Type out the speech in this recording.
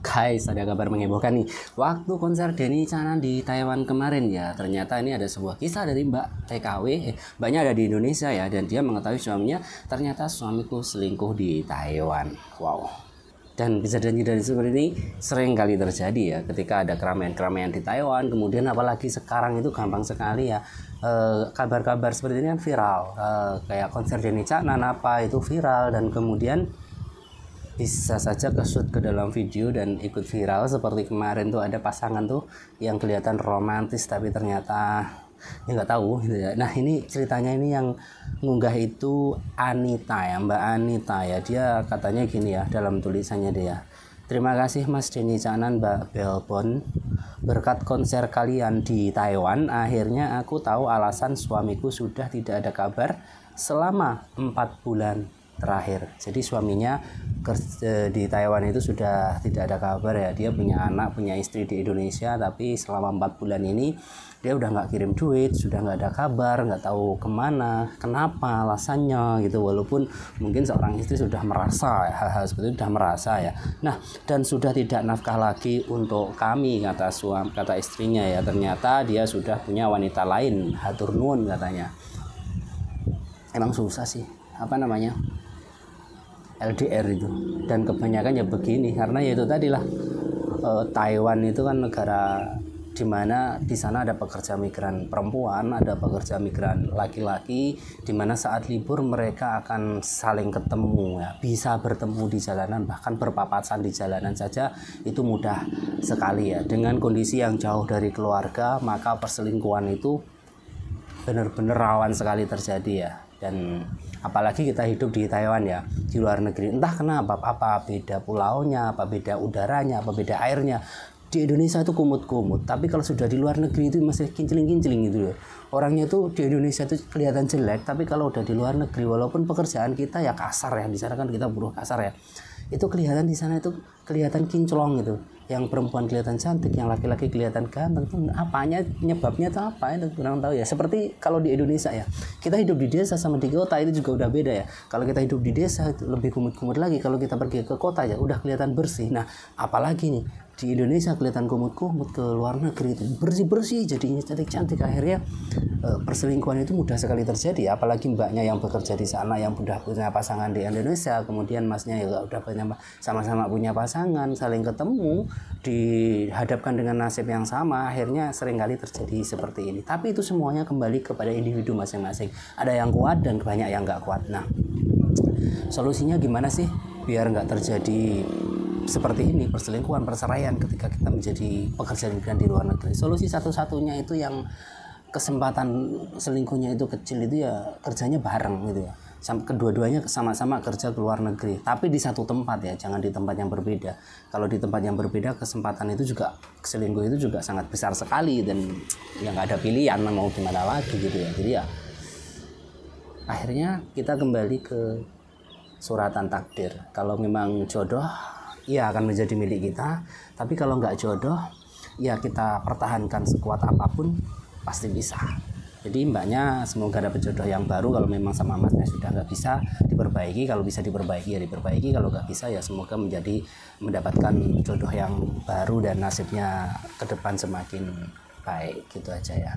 Guys, ada kabar menghebohkan nih. Waktu konser Denny Caknan di Taiwan kemarin ya, ternyata ini ada sebuah kisah dari Mbak TKW. Mbaknya ada di Indonesia ya, dan dia mengetahui suaminya ternyata suamiku selingkuh di Taiwan. Wow. Dan kejadian dari seperti ini sering kali terjadi ya, ketika ada keramaian-keramaian di Taiwan. Kemudian apalagi sekarang itu gampang sekali ya, kabar-kabar seperti ini kan viral. Kayak konser Denny Caknan apa itu viral, dan kemudian bisa saja kesut ke dalam video dan ikut viral. Seperti kemarin tuh ada pasangan tuh yang kelihatan romantis tapi ternyata ya nggak tahu gitu ya. Nah ini ceritanya, ini yang ngunggah itu Anita ya, Mbak Anita ya. Dia katanya gini ya dalam tulisannya dia: terima kasih Mas Denny Caknan, Mbak Belbon. Berkat konser kalian di Taiwan, akhirnya aku tahu alasan suamiku sudah tidak ada kabar selama 4 bulan terakhir. Jadi suaminya di Taiwan itu sudah tidak ada kabar ya. Dia punya anak, punya istri di Indonesia, tapi selama 4 bulan ini dia udah nggak kirim duit, sudah nggak ada kabar, nggak tahu kemana, kenapa, alasannya gitu. Walaupun mungkin seorang istri sudah merasa hal-hal seperti itu, sudah merasa ya. Nah, dan sudah tidak nafkah lagi untuk kami, kata istrinya ya. Ternyata dia sudah punya wanita lain, hatur nuhun katanya. Emang susah sih, apa namanya, LDR itu. Dan kebanyakan ya begini, karena ya itu tadilah, Taiwan itu kan negara dimana di sana ada pekerja migran perempuan, ada pekerja migran laki-laki, dimana saat libur mereka akan saling ketemu ya, bisa bertemu di jalanan, bahkan berpapasan di jalanan saja itu mudah sekali ya. Dengan kondisi yang jauh dari keluarga, maka perselingkuhan itu benar-benar rawan sekali terjadi ya. Dan apalagi kita hidup di Taiwan ya, di luar negeri, entah kenapa, apa beda pulaunya, apa beda udaranya, apa beda airnya. Di Indonesia itu kumut-kumut, tapi kalau sudah di luar negeri itu masih kincling-kincling gitu loh. Orangnya tuh di Indonesia itu kelihatan jelek, tapi kalau udah di luar negeri, walaupun pekerjaan kita ya kasar ya, di sana kan kita buruh kasar ya, itu kelihatan di sana itu kelihatan kinclong gitu. Yang perempuan kelihatan cantik, yang laki-laki kelihatan ganteng. Tuh apanya, penyebabnya itu apa itu kurang tahu ya. Seperti kalau di Indonesia ya, kita hidup di desa sama di kota itu juga udah beda ya. Kalau kita hidup di desa itu lebih kumut-kumut lagi, kalau kita pergi ke kota ya udah kelihatan bersih. Nah apalagi nih di Indonesia kelihatan kumut-kumut, ke luar negeri itu bersih-bersih, jadinya cantik-cantik. Akhirnya perselingkuhan itu mudah sekali terjadi. Apalagi mbaknya yang bekerja di sana, yang udah punya pasangan di Indonesia, kemudian masnya juga udah sama-sama punya pasangan, saling ketemu, dihadapkan dengan nasib yang sama, akhirnya seringkali terjadi seperti ini. Tapi itu semuanya kembali kepada individu masing-masing. Ada yang kuat dan banyak yang nggak kuat. Nah, solusinya gimana sih biar nggak terjadi seperti ini, perselingkuhan, perceraian ketika kita menjadi pekerja migran di luar negeri? Solusi satu-satunya itu yang kesempatan selingkuhnya itu kecil itu ya kerjanya bareng gitu ya. Kedua-duanya sama-sama kerja ke luar negeri, tapi di satu tempat ya, jangan di tempat yang berbeda. Kalau di tempat yang berbeda, kesempatan itu juga, selingkuh itu juga sangat besar sekali, dan ya nggak ada pilihan mau gimana lagi gitu ya. Jadi ya akhirnya kita kembali ke suratan takdir. Kalau memang jodoh, ya akan menjadi milik kita. Tapi kalau nggak jodoh, ya kita pertahankan sekuat apapun, pasti bisa. Jadi mbaknya semoga dapat jodoh yang baru. Kalau memang sama masnya sudah nggak bisa, diperbaiki. Kalau bisa diperbaiki ya diperbaiki. Kalau nggak bisa ya semoga mendapatkan jodoh yang baru dan nasibnya ke depan semakin baik. Gitu aja ya.